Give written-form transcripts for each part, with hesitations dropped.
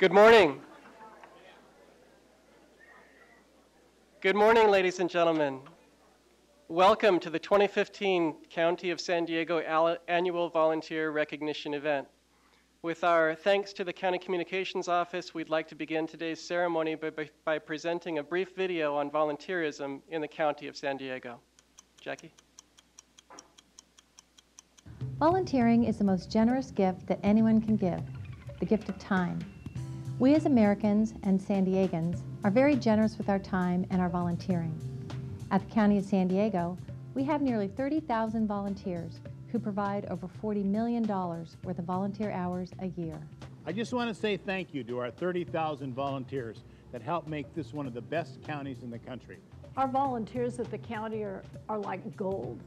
Good morning. Good morning, ladies and gentlemen. Welcome to the 2015 County of San Diego Annual Volunteer Recognition Event. With our thanks to the County Communications Office, we'd like to begin today's ceremony by presenting a brief video on volunteerism in the County of San Diego. Jackie? Volunteering is the most generous gift that anyone can give, the gift of time. We as Americans and San Diegans are very generous with our time and our volunteering. At the County of San Diego, we have nearly 30,000 volunteers who provide over $40 million worth of volunteer hours a year. I just want to say thank you to our 30,000 volunteers that help make this one of the best counties in the country. Our volunteers at the county are like gold.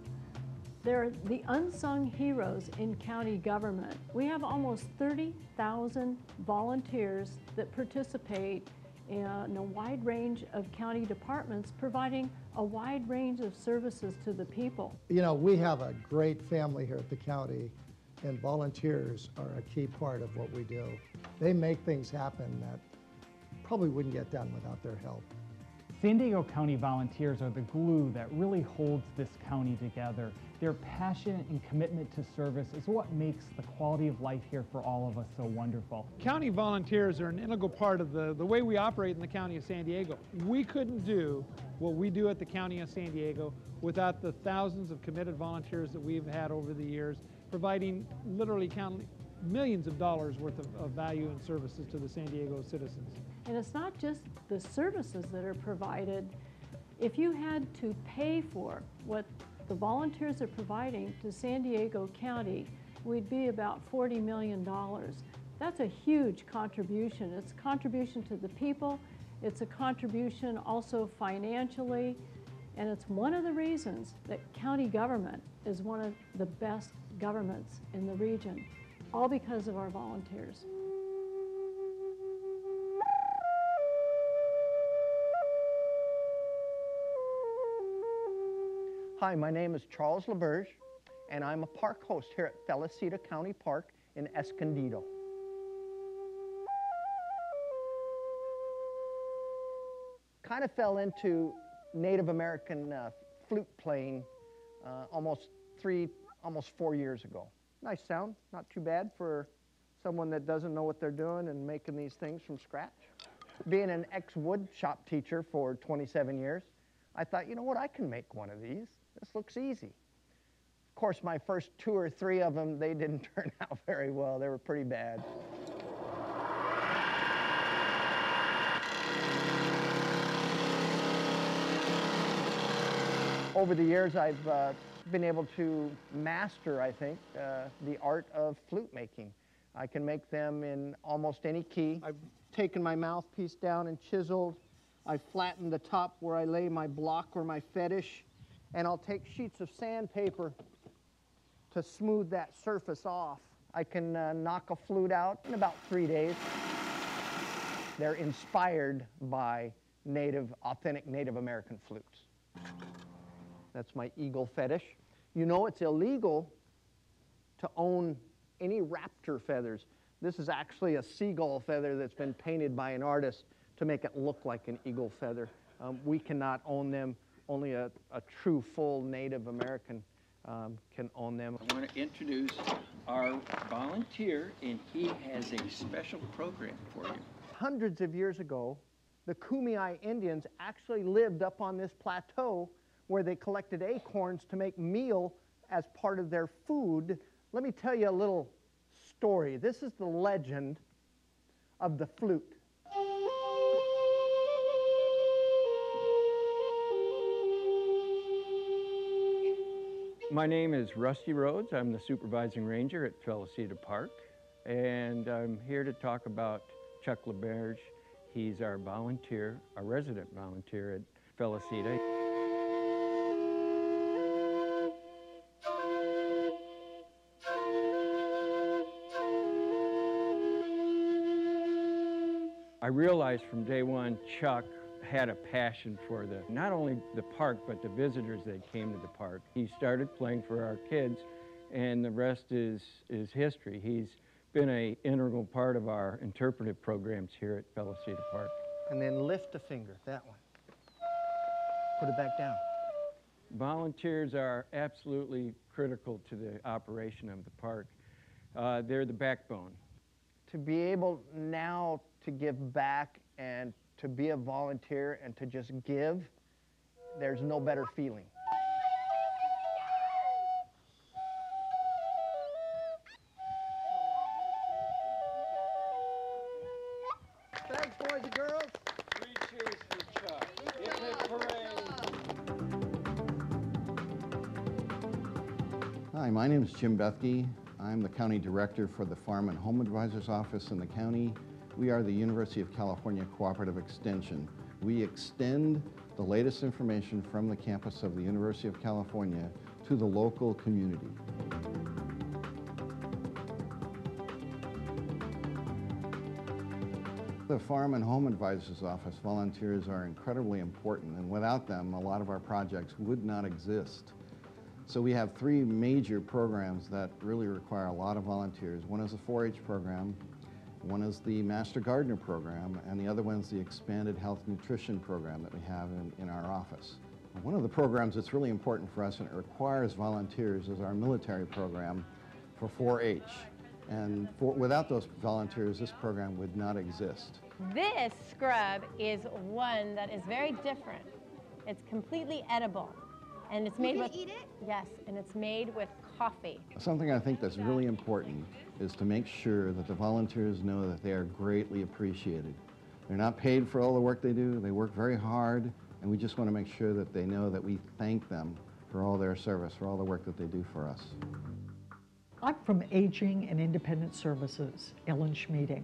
They're the unsung heroes in county government. We have almost 30,000 volunteers that participate in a wide range of county departments, providing a wide range of services to the people. You know, we have a great family here at the county, and volunteers are a key part of what we do. They make things happen that probably wouldn't get done without their help. San Diego County volunteers are the glue that really holds this county together. Their passion and commitment to service is what makes the quality of life here for all of us so wonderful. County volunteers are an integral part of the way we operate in the County of San Diego. We couldn't do what we do at the County of San Diego without the thousands of committed volunteers that we've had over the years, providing literally millions of dollars worth of value and services to the San Diego citizens. And it's not just the services that are provided. If you had to pay for what the volunteers are providing to San Diego County, we'd be about $40 million. That's a huge contribution. It's a contribution to the people. It's a contribution also financially. And it's one of the reasons that county government is one of the best governments in the region, all because of our volunteers. Hi, my name is Charles LaBerge, and I'm a park host here at Felicita County Park in Escondido. Kind of fell into Native American flute playing almost 4 years ago. Nice sound, not too bad for someone that doesn't know what they're doing and making these things from scratch. Being an ex-wood shop teacher for 27 years, I thought, you know what, I can make one of these. This looks easy. Of course, my first 2 or 3 of them, they didn't turn out very well. They were pretty bad. Over the years, I've been able to master, I think, the art of flute making. I can make them in almost any key. I've taken my mouthpiece down and chiseled. I flattened the top where I lay my block or my fetish, and I'll take sheets of sandpaper to smooth that surface off. I can knock a flute out in about 3 days. They're inspired by authentic Native American flutes. That's my eagle fetish. You know it's illegal to own any raptor feathers. This is actually a seagull feather that's been painted by an artist to make it look like an eagle feather. We cannot own them. Only a true full Native American can own them. I want to introduce our volunteer, and he has a special program for you. Hundreds of years ago, the Kumeyaay Indians actually lived up on this plateau where they collected acorns to make meal as part of their food. Let me tell you a little story. This is the legend of the flute. My name is Rusty Rhodes. I'm the supervising ranger at Felicita Park, and I'm here to talk about Chuck LaBerge. He's our volunteer, our resident volunteer at Felicita. I realized from day one Chuck had a passion for not only the park, but the visitors that came to the park. He started playing for our kids, and the rest is history. He's been an integral part of our interpretive programs here at Felicita Park. And then lift a finger, that one. Put it back down. Volunteers are absolutely critical to the operation of the park. They're the backbone. To be able now to give back and to be a volunteer and to just give, there's no better feeling. Thanks, boys and girls. 3 cheers for Chuck. Give him a parade. Hi, my name is Jim Bethke. I'm the County Director for the Farm and Home Advisors Office in the county. We are the University of California Cooperative Extension. We extend the latest information from the campus of the University of California to the local community. The Farm and Home Advisors Office volunteers are incredibly important, and without them, a lot of our projects would not exist. So we have 3 major programs that really require a lot of volunteers. One is the 4-H program, one is the Master Gardener program, and the other one is the Expanded Health Nutrition program that we have in our office. One of the programs that's really important for us and it requires volunteers is our military program for 4-H. And without those volunteers, this program would not exist. This scrub is one that is very different. It's completely edible. And it's made with, eat it? Yes, and it's made with coffee. Something I think that's really important is to make sure that the volunteers know that they are greatly appreciated. They're not paid for all the work they do. They work very hard, and we just want to make sure that they know that we thank them for all their service, for all the work that they do for us. I'm from Aging and Independent Services, Ellen Schmeeding,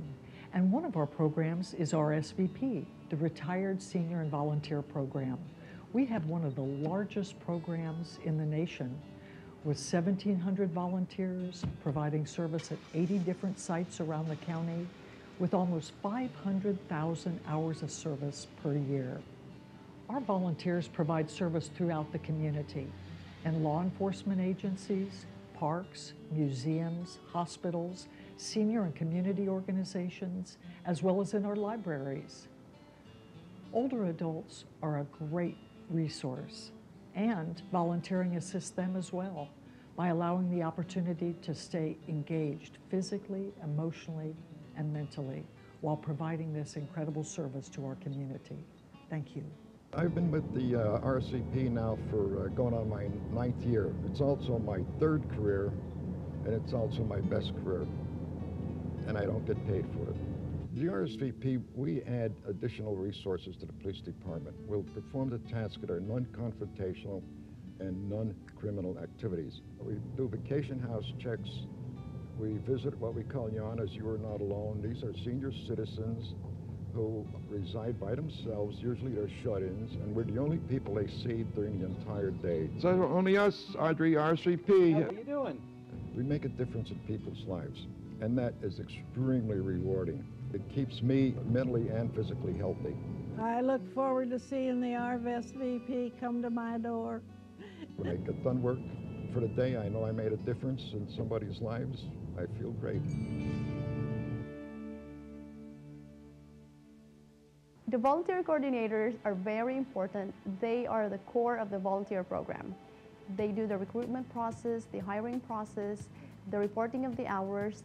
and one of our programs is RSVP, the Retired Senior and Volunteer Program. We have one of the largest programs in the nation with 1,700 volunteers providing service at 80 different sites around the county with almost 500,000 hours of service per year. Our volunteers provide service throughout the community in law enforcement agencies, parks, museums, hospitals, senior and community organizations, as well as in our libraries. Older adults are a great resource, and volunteering assists them as well by allowing the opportunity to stay engaged physically, emotionally, and mentally while providing this incredible service to our community. Thank you. I've been with the RSVP now for going on my 9th year. It's also my 3rd career, and it's also my best career, and I don't get paid for it. The RSVP, we add additional resources to the police department. We'll perform the tasks that are non-confrontational and non-criminal activities. We do vacation house checks. We visit what we call Yanas, You Are Not Alone. These are senior citizens who reside by themselves. Usually they're shut-ins, and we're the only people they see during the entire day. So only us, Audrey, RSVP. How are you doing? We make a difference in people's lives, and that is extremely rewarding. It keeps me mentally and physically healthy. I look forward to seeing the RSVP come to my door. When I get done work for the day, I know I made a difference in somebody's lives. I feel great. The volunteer coordinators are very important. They are the core of the volunteer program. They do the recruitment process, the hiring process, the reporting of the hours,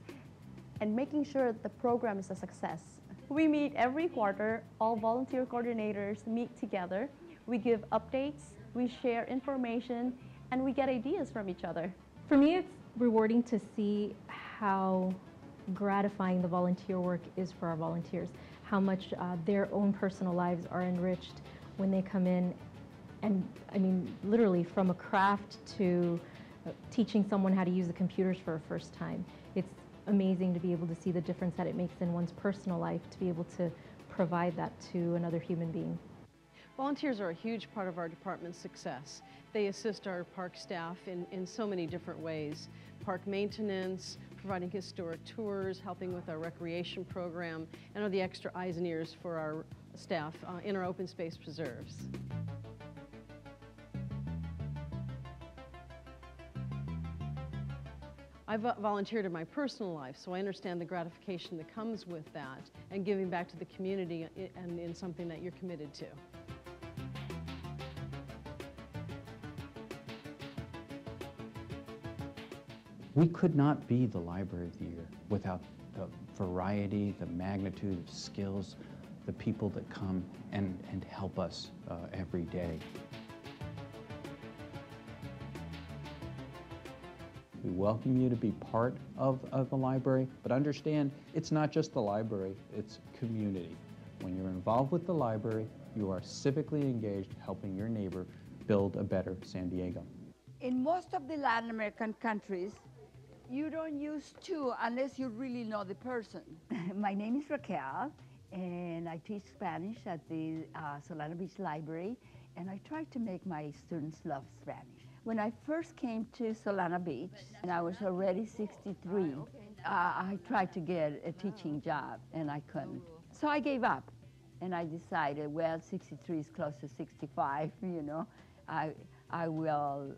and making sure that the program is a success. We meet every quarter. All volunteer coordinators meet together. We give updates, we share information, and we get ideas from each other. For me, it's rewarding to see how gratifying the volunteer work is for our volunteers, how much their own personal lives are enriched when they come in, and I mean, literally from a craft to teaching someone how to use the computers for a first time. It's amazing to be able to see the difference that it makes in one's personal life, to be able to provide that to another human being. Volunteers are a huge part of our department's success. They assist our park staff in so many different ways. Park maintenance, providing historic tours, helping with our recreation program, and are the extra eyes and ears for our staff in our open space preserves. I I volunteered in my personal life, so I understand the gratification that comes with that and giving back to the community and in something that you're committed to. We could not be the Library of the Year without the variety, the magnitude of skills, the people that come and help us every day. We welcome you to be part of the library, but understand it's not just the library, it's community. When you're involved with the library, you are civically engaged helping your neighbor build a better San Diego. In most of the Latin American countries, you don't use to unless you really know the person. My name is Raquel, and I teach Spanish at the Solana Beach Library, and I try to make my students love Spanish. When I first came to Solana Beach, and I was already 63, I tried to get a teaching job, and I couldn't. So I gave up, and I decided, well, 63 is close to 65, you know, I will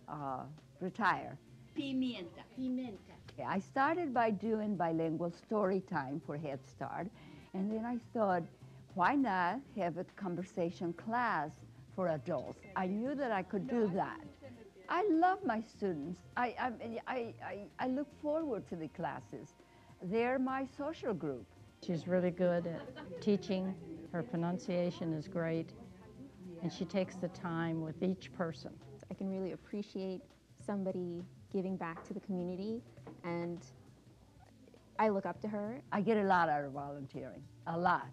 retire. Pimienta. Pimienta. I started by doing bilingual story time for Head Start, and then I thought, why not have a conversation class for adults? I knew that I could do that. I love my students. I look forward to the classes. They're my social group. She's really good at teaching. Her pronunciation is great, and she takes the time with each person. I can really appreciate somebody giving back to the community, and I look up to her. I get a lot out of volunteering, a lot.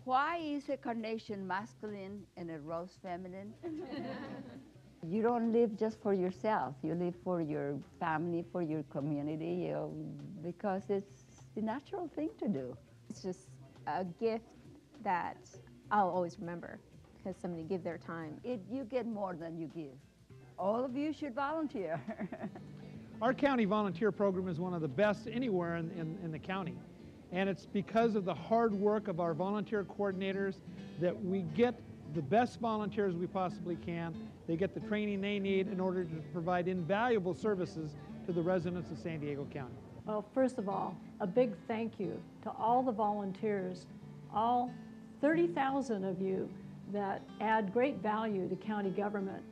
Why is a carnation masculine and a rose feminine? You don't live just for yourself. You live for your family, for your community, because it's the natural thing to do. It's just a gift that I'll always remember because somebody give their time. You get more than you give. All of you should volunteer. Our county volunteer program is one of the best anywhere in the county. And it's because of the hard work of our volunteer coordinators that we get the best volunteers we possibly can. They get the training they need in order to provide invaluable services to the residents of San Diego County. Well, first of all, a big thank you to all the volunteers, all 30,000 of you that add great value to county government.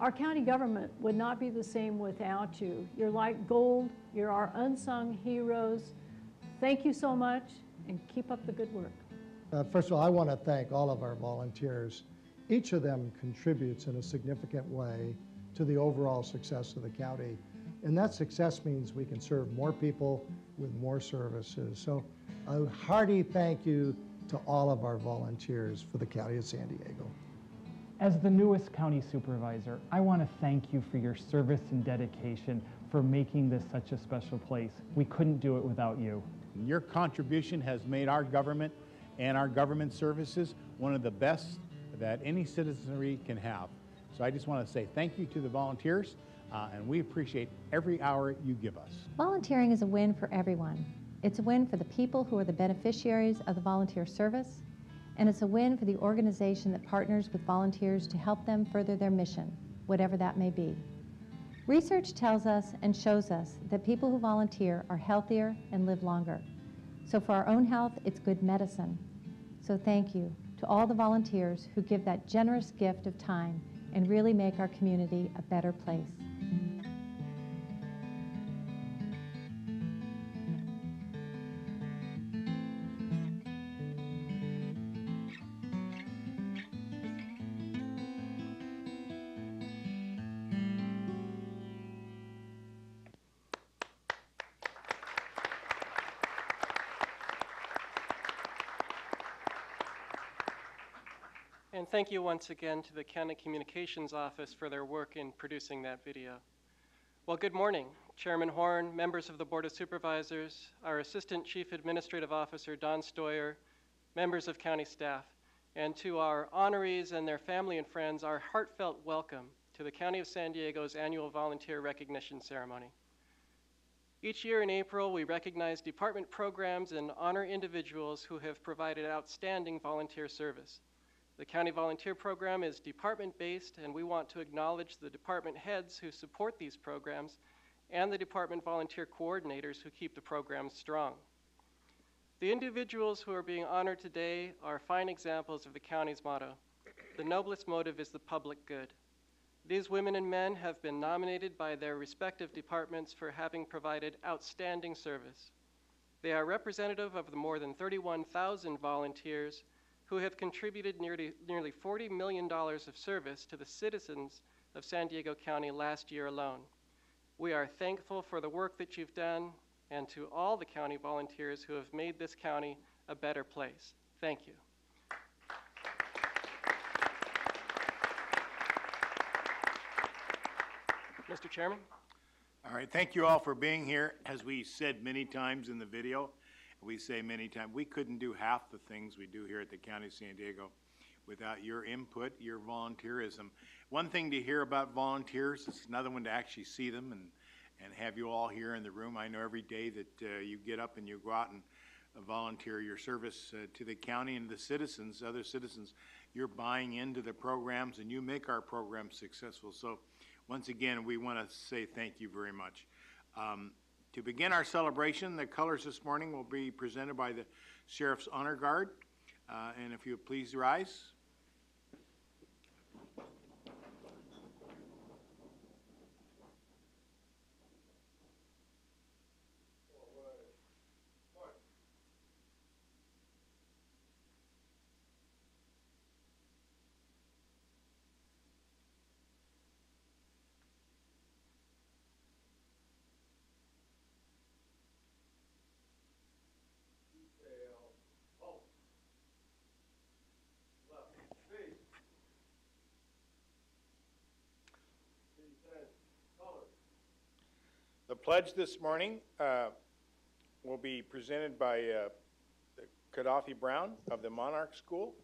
Our county government would not be the same without you. You're like gold. You're our unsung heroes. Thank you so much, and keep up the good work. First of all, I want to thank all of our volunteers. Each of them contributes in a significant way to the overall success of the county. And that success means we can serve more people with more services. So a hearty thank you to all of our volunteers for the County of San Diego. As the newest county supervisor, I want to thank you for your service and dedication for making this such a special place. We couldn't do it without you. Your contribution has made our government and our government services one of the best that any citizenry can have. So I just want to say thank you to the volunteers, and we appreciate every hour you give us. Volunteering is a win for everyone. It's a win for the people who are the beneficiaries of the volunteer service, and it's a win for the organization that partners with volunteers to help them further their mission, whatever that may be. Research tells us and shows us that people who volunteer are healthier and live longer. So for our own health, it's good medicine. So thank you to all the volunteers who give that generous gift of time and really make our community a better place. And thank you once again to the County Communications Office for their work in producing that video. Well, good morning, Chairman Horn, members of the Board of Supervisors, our Assistant Chief Administrative Officer, Don Stoyer, members of county staff, and to our honorees and their family and friends, our heartfelt welcome to the County of San Diego's annual Volunteer Recognition Ceremony. Each year in April, we recognize department programs and honor individuals who have provided outstanding volunteer service. The County Volunteer Program is department-based, and we want to acknowledge the department heads who support these programs and the department volunteer coordinators who keep the program strong. The individuals who are being honored today are fine examples of the county's motto, "The noblest motive is the public good." These women and men have been nominated by their respective departments for having provided outstanding service. They are representative of the more than 31,000 volunteers who have contributed nearly $40 million of service to the citizens of San Diego County last year alone. We are thankful for the work that you've done and to all the county volunteers who have made this county a better place. Thank you. Mr. Chairman. All right, thank you all for being here. As we said many times in the video, we say many times, we couldn't do half the things we do here at the County of San Diego without your input, your volunteerism. One thing to hear about volunteers, it's another one to actually see them and have you all here in the room. I know every day that you get up and you go out and volunteer your service to the county and the citizens, other citizens. You're buying into the programs and you make our programs successful. So once again, we want to say thank you very much. To begin our celebration, the colors this morning will be presented by the Sheriff's Honor Guard. And if you would please rise. The pledge this morning will be presented by Gaddafi Brown of the Monarch School.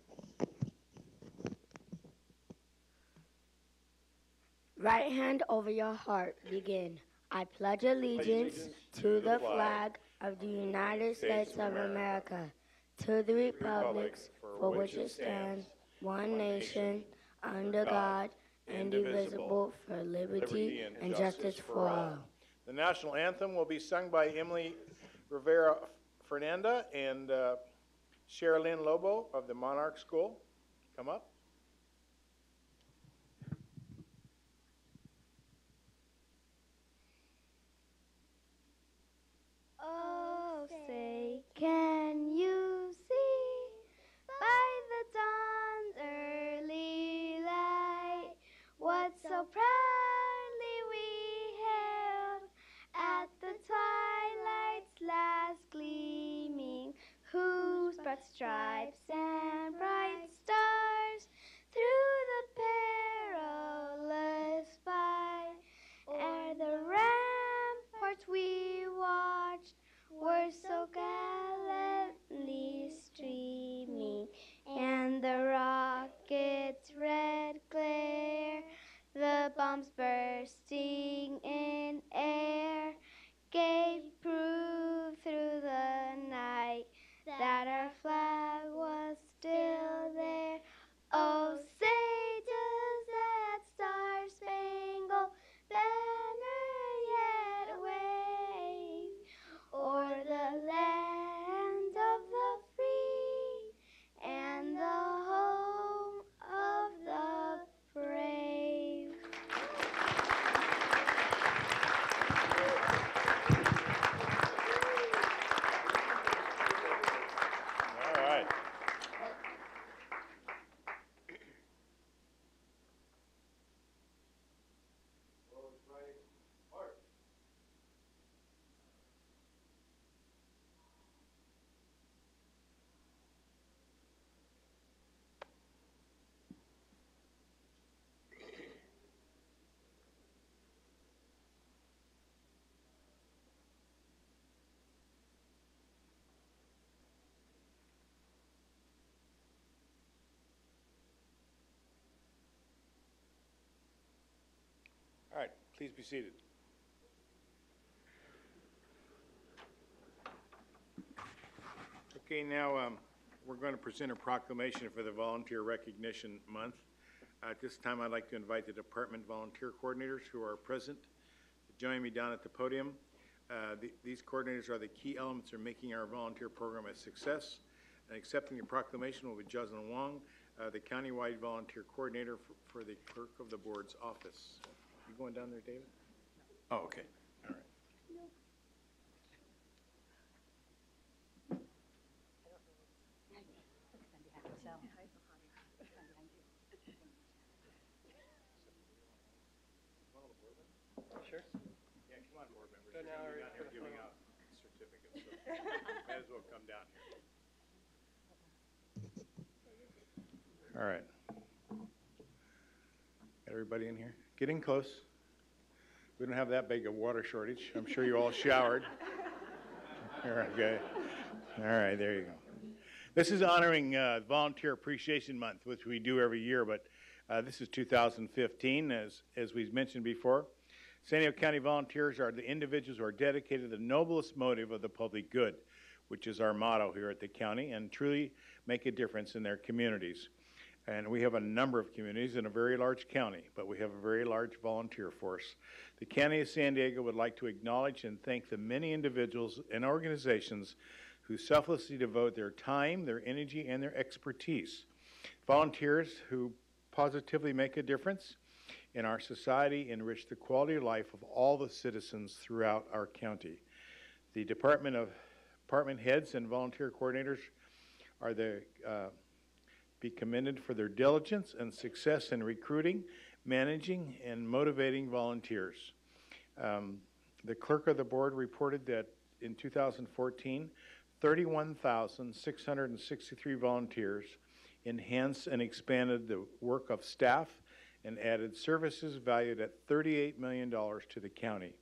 Right hand over your heart, begin. I pledge allegiance to the flag of the United States of America, to the republics for which it stands, one nation, under God, indivisible, for liberty and justice for all. The national anthem will be sung by Emily Rivera Fernanda and Sherilyn Lobo of the Monarch School. Come up. Oh, say, can you see by the dawn's early light what so proudly we hailed at the twilight's last gleaming, who spread stripes and bright stars through the perilous fight, ere the ramparts we watched were so gallantly streaming, and the rocket's red glare, the bombs bursting in air, gave proof through the night that our flag was still there. Oh, say does that star-spangled banner yet wave o'er the land of the free and the home of the brave? All right. All right, please be seated. Okay, now we're going to present a proclamation for the Volunteer Recognition Month. At this time, I'd like to invite the department volunteer coordinators who are present to join me down at the podium. These coordinators are the key elements in making our volunteer program a success. And accepting the proclamation will be Jocelyn Wong, the countywide volunteer coordinator for the clerk of the board's office. You going down there, David? Oh, okay. All right. Sure. Yeah, come on, board members. You're down here giving out certificates, so might as well come down here. All right. Got everybody in here? Getting close. We don't have that big a water shortage. I'm sure you all showered. All right, okay. All right, there you go. This is honoring Volunteer Appreciation Month, which we do every year, but this is 2015, as we've mentioned before. San Diego County volunteers are the individuals who are dedicated to the noblest motive of the public good, which is our motto here at the county, and truly make a difference in their communities. And we have a number of communities in a very large county, but we have a very large volunteer force. The County of San Diego would like to acknowledge and thank the many individuals and organizations who selflessly devote their time, their energy, and their expertise. Volunteers who positively make a difference in our society, enrich the quality of life of all the citizens throughout our county. The department heads and volunteer coordinators are be commended for their diligence and success in recruiting, managing, and motivating volunteers. The clerk of the board reported that in 2014, 31,663 volunteers enhanced and expanded the work of staff and added services valued at $38 million to the county.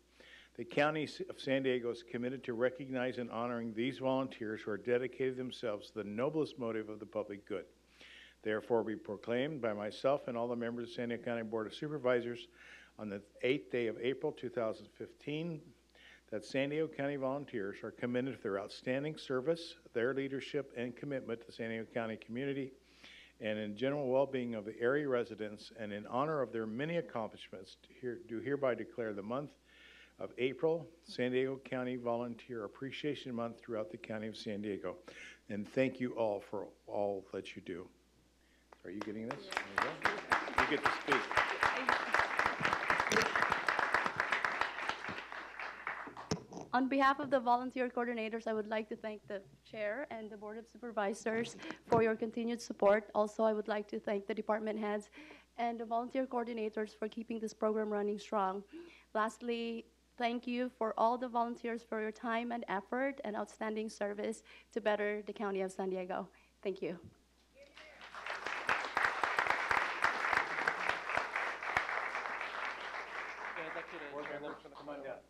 The County of San Diego is committed to recognize and honoring these volunteers who are dedicated themselves to the noblest motive of the public good. Therefore, we proclaimed by myself and all the members of the San Diego County Board of Supervisors on the 8th day of April 2015 that San Diego County volunteers are committed to their outstanding service, their leadership, and commitment to the San Diego County community, and in general well-being of the area residents, and in honor of their many accomplishments, do hereby declare the month of April San Diego County Volunteer Appreciation Month throughout the County of San Diego. And thank you all for all that you do. Are you getting this? There you go. You get to speak. On behalf of the volunteer coordinators, I would like to thank the chair and the board of supervisors for your continued support. Also, I would like to thank the department heads and the volunteer coordinators for keeping this program running strong. Lastly, thank you for all the volunteers for your time and effort and outstanding service to better the County of San Diego. Thank you. Come on down.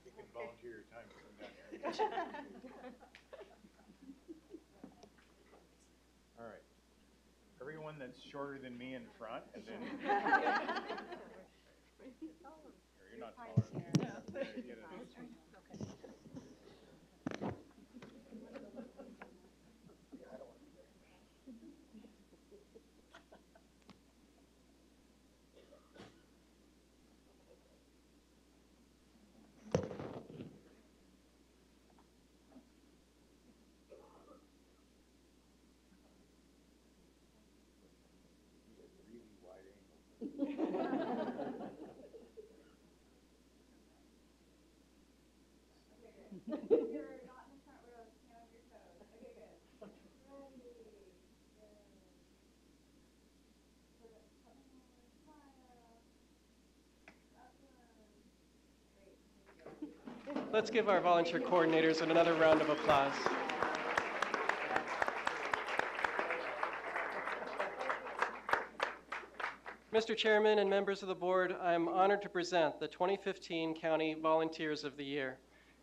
You can volunteer your time to come down here. All right. Everyone that's shorter than me in front, and then you're not taller than me. Let's give our volunteer coordinators another round of applause. Mr. Chairman and members of the board, I am honored to present the 2015 County Volunteers of the Year.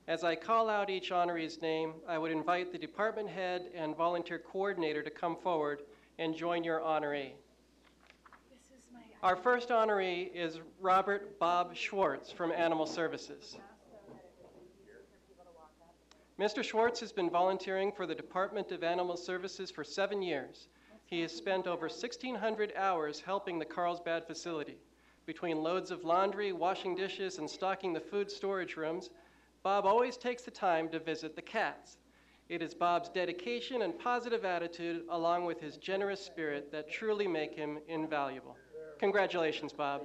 As I call out each honoree's name, I would invite the department head and volunteer coordinator to come forward and join your honoree. Our first honoree is Robert Bob Schwartz from Animal Services. Mr. Schwartz has been volunteering for the Department of Animal Services for 7 years. He has spent over 1,600 hours helping the Carlsbad facility. Between loads of laundry, washing dishes, and stocking the food storage rooms, Bob always takes the time to visit the cats. It is Bob's dedication and positive attitude, along with his generous spirit, that truly make him invaluable. Congratulations, Bob.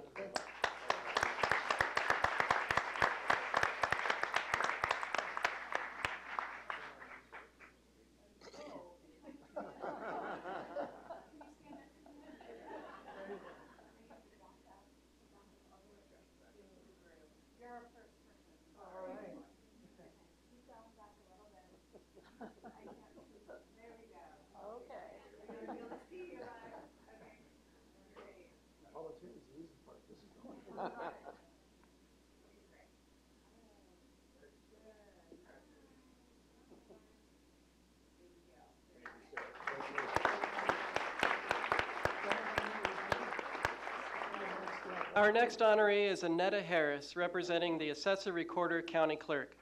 Our next honoree is Annetta Harris, representing the Assessor Recorder County Clerk.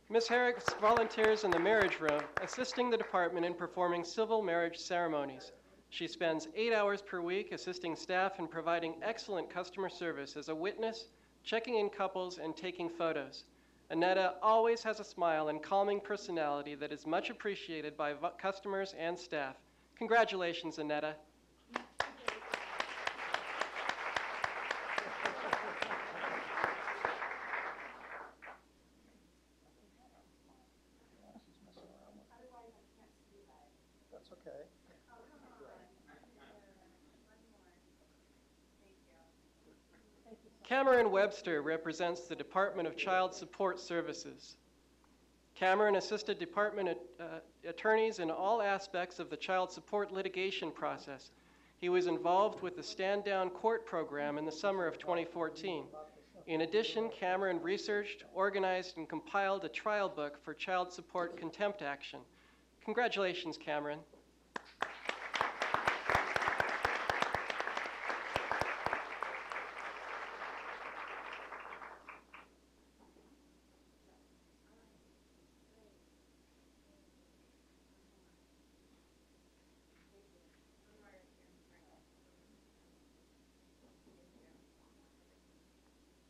Ms. Harris volunteers in the marriage room, assisting the department in performing civil marriage ceremonies. She spends 8 hours per week assisting staff in providing excellent customer service as a witness, checking in couples, and taking photos. Annetta always has a smile and calming personality that is much appreciated by customers and staff. Congratulations, Annetta. That's okay. Cameron Webster represents the Department of Child Support Services. Cameron assisted department attorneys in all aspects of the child support litigation process. He was involved with the Stand Down Court program in the summer of 2014. In addition, Cameron researched, organized, and compiled a trial book for child support contempt action. Congratulations, Cameron.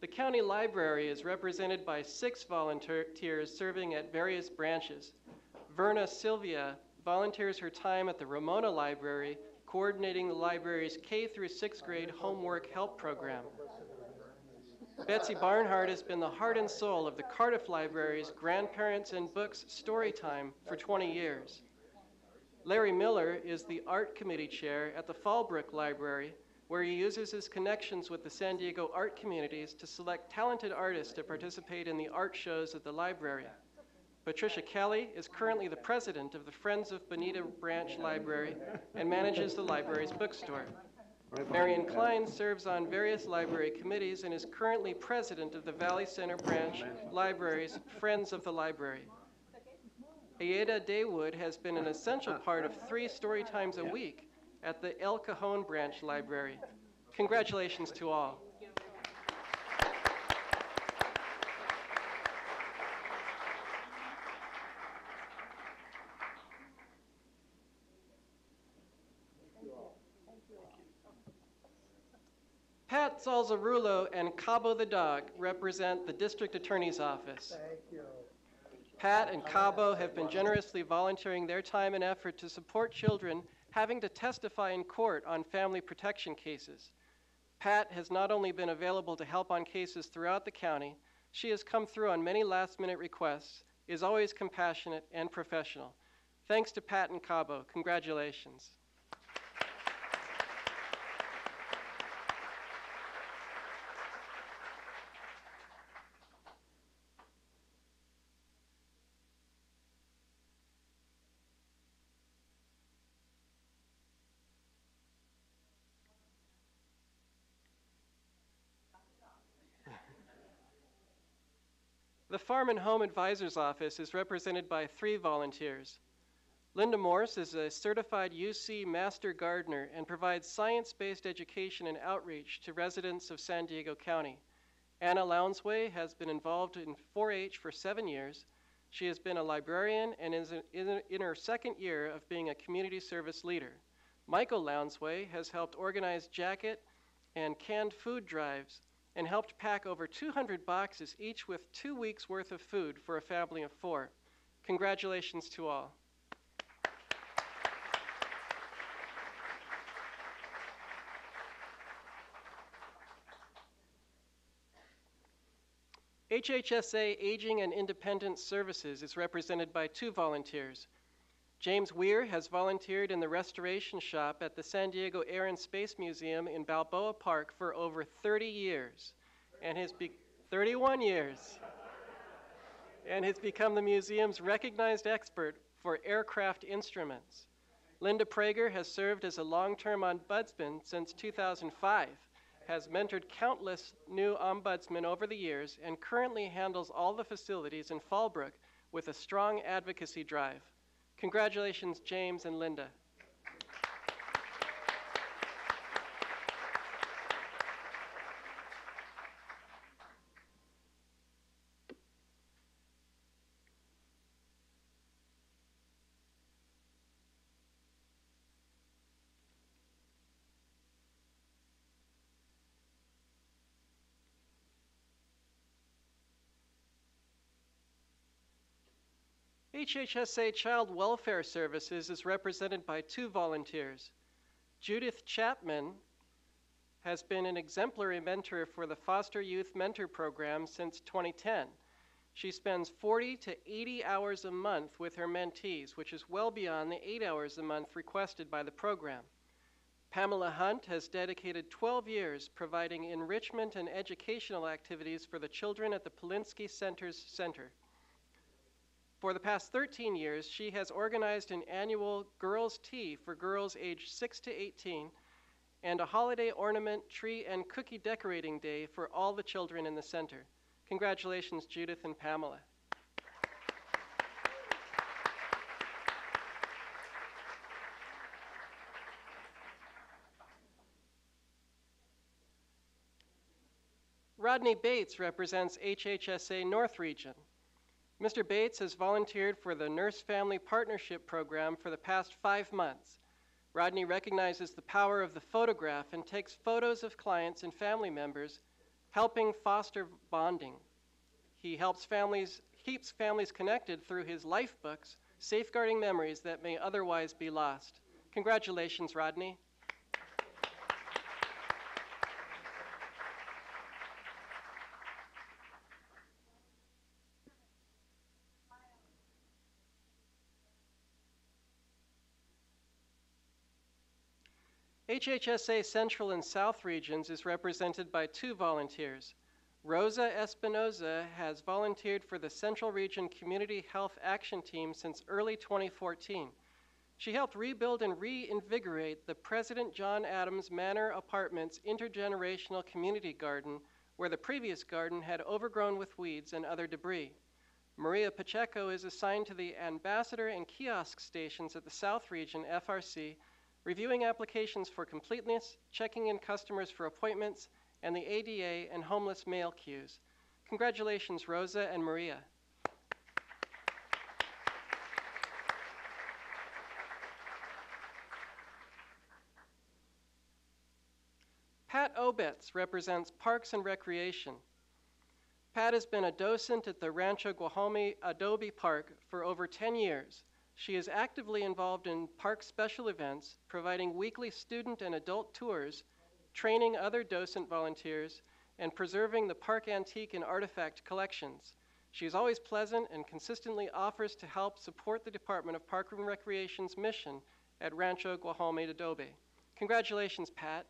The county library is represented by 6 volunteers serving at various branches. Verna Sylvia volunteers her time at the Ramona Library, coordinating the library's K through 6th grade homework help program. Betsy Barnhart has been the heart and soul of the Cardiff Library's Grandparents and Books Storytime for 20 years. Larry Miller is the art committee chair at the Fallbrook Library, where he uses his connections with the San Diego art communities to select talented artists to participate in the art shows at the library. Patricia Kelly is currently the president of the Friends of Bonita Branch Library and manages the library's bookstore. Marion Klein serves on various library committees and is currently president of the Valley Center Branch Library's Friends of the Library. Aida Daywood has been an essential part of 3 story times a week at the El Cajon Branch Library. Congratulations to all. Pat Zalzarulo and Cabo the dog represent the District Attorney's Office. Thank you. Pat and Cabo have been generously volunteering their time and effort to support children having to testify in court on family protection cases. Pat has not only been available to help on cases throughout the county, she has come through on many last-minute requests, is always compassionate and professional. Thanks to Pat and Cabo. Congratulations. The Farm and Home Advisor's Office is represented by 3 volunteers. Linda Morse is a certified UC Master Gardener and provides science-based education and outreach to residents of San Diego County. Anna Lounsway has been involved in 4-H for 7 years. She has been a librarian and is in her 2nd year of being a community service leader. Michael Lounsway has helped organize jacket and canned food drives and helped pack over 200 boxes, each with 2 weeks' worth of food for a family of 4. Congratulations to all. HHSA Aging and Independence Services is represented by 2 volunteers. James Weir has volunteered in the restoration shop at the San Diego Air and Space Museum in Balboa Park for over 30 years, and 31 years, and has become the museum's recognized expert for aircraft instruments. Linda Prager has served as a long-term ombudsman since 2005, has mentored countless new ombudsmen over the years, and currently handles all the facilities in Fallbrook with a strong advocacy drive. Congratulations, James and Linda. HHSA Child Welfare Services is represented by 2 volunteers. Judith Chapman has been an exemplary mentor for the Foster Youth Mentor Program since 2010. She spends 40 to 80 hours a month with her mentees, which is well beyond the 8 hours a month requested by the program. Pamela Hunt has dedicated 12 years providing enrichment and educational activities for the children at the Polinsky Center's Center. For the past 13 years, she has organized an annual Girls' Tea for girls aged 6 to 18 and a holiday ornament, tree, and cookie decorating day for all the children in the center. Congratulations, Judith and Pamela. Rodney Bates represents HHSA North Region. Mr. Bates has volunteered for the Nurse Family Partnership Program for the past 5 months. Rodney recognizes the power of the photograph and takes photos of clients and family members, helping foster bonding. He keeps families connected through his life books, safeguarding memories that may otherwise be lost. Congratulations, Rodney. HHSA Central and South Regions is represented by 2 volunteers. Rosa Espinoza has volunteered for the Central Region Community Health Action Team since early 2014. She helped rebuild and reinvigorate the President John Adams Manor Apartments intergenerational community garden, where the previous garden had overgrown with weeds and other debris. Maria Pacheco is assigned to the ambassador and kiosk stations at the South Region FRC, reviewing applications for completeness, checking in customers for appointments, and the ADA and homeless mail queues. Congratulations, Rosa and Maria. Pat Obetz represents Parks and Recreation. Pat has been a docent at the Rancho Guajome Adobe Park for over 10 years. She is actively involved in park special events, providing weekly student and adult tours, training other docent volunteers, and preserving the park antique and artifact collections. She is always pleasant and consistently offers to help support the Department of Park and Recreation's mission at Rancho Guajome Adobe. Congratulations, Pat.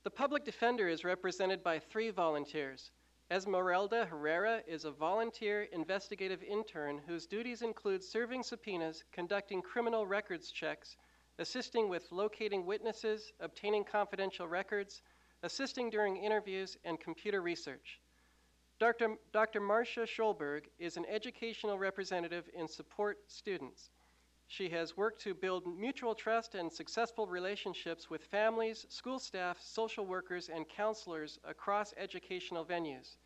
The public defender is represented by 3 volunteers. Esmeralda Herrera is a volunteer investigative intern whose duties include serving subpoenas, conducting criminal records checks, assisting with locating witnesses, obtaining confidential records, assisting during interviews, and computer research. Dr. Marcia Scholberg is an educational representative in support students. She has worked to build mutual trust and successful relationships with families, school staff, social workers, and counselors across educational venues.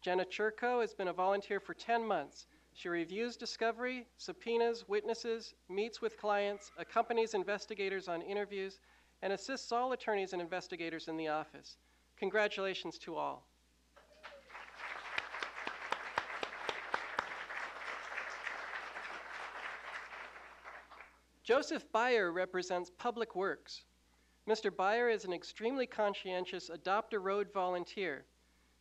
Jenna Churko has been a volunteer for 10 months. She reviews discovery, subpoenas witnesses, meets with clients, accompanies investigators on interviews, and assists all attorneys and investigators in the office. Congratulations to all. Joseph Byer represents Public Works. Mr. Byer is an extremely conscientious Adopt a Road volunteer.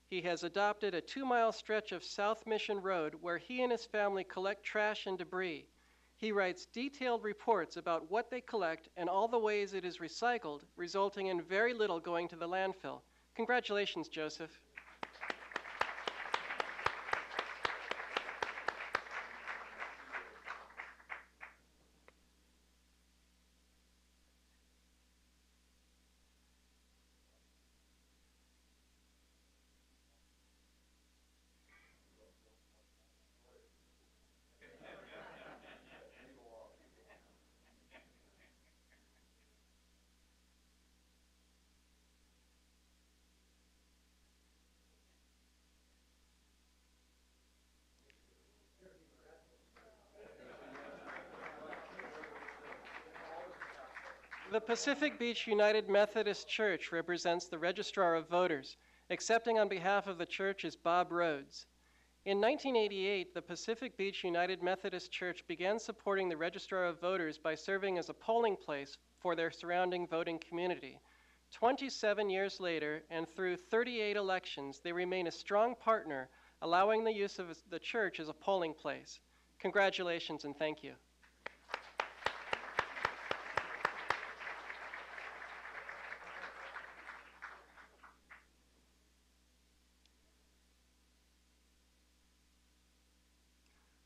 He has adopted a 2-mile stretch of South Mission Road where he and his family collect trash and debris. He writes detailed reports about what they collect and all the ways it is recycled, resulting in very little going to the landfill. Congratulations, Joseph. The Pacific Beach United Methodist Church represents the Registrar of Voters. Accepting on behalf of the church is Bob Rhodes. In 1988, the Pacific Beach United Methodist Church began supporting the Registrar of Voters by serving as a polling place for their surrounding voting community. 27 years later, and through 38 elections, they remain a strong partner, allowing the use of the church as a polling place. Congratulations and thank you.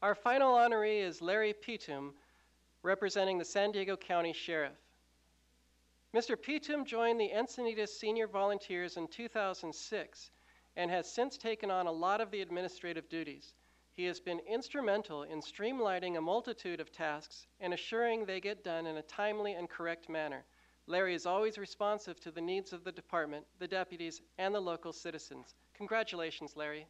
Our final honoree is Larry Petum, representing the San Diego County Sheriff. Mr. Petum joined the Encinitas Senior Volunteers in 2006 and has since taken on a lot of the administrative duties. He has been instrumental in streamlining a multitude of tasks and assuring they get done in a timely and correct manner. Larry is always responsive to the needs of the department, the deputies, and the local citizens. Congratulations, Larry.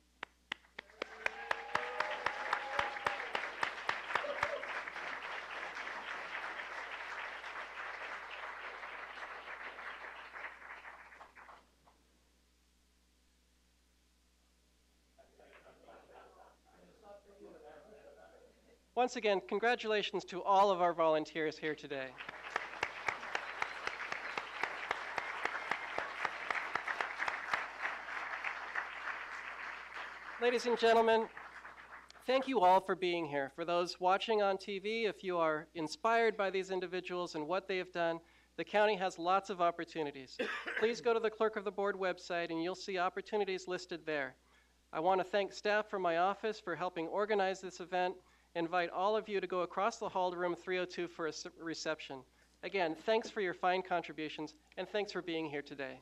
Once again, congratulations to all of our volunteers here today. Ladies and gentlemen, thank you all for being here. For those watching on TV, if you are inspired by these individuals and what they have done, the county has lots of opportunities. Please go to the Clerk of the Board website and you'll see opportunities listed there. I want to thank staff from my office for helping organize this event. Invite all of you to go across the hall to room 302 for a reception. Again, thanks for your fine contributions and thanks for being here today.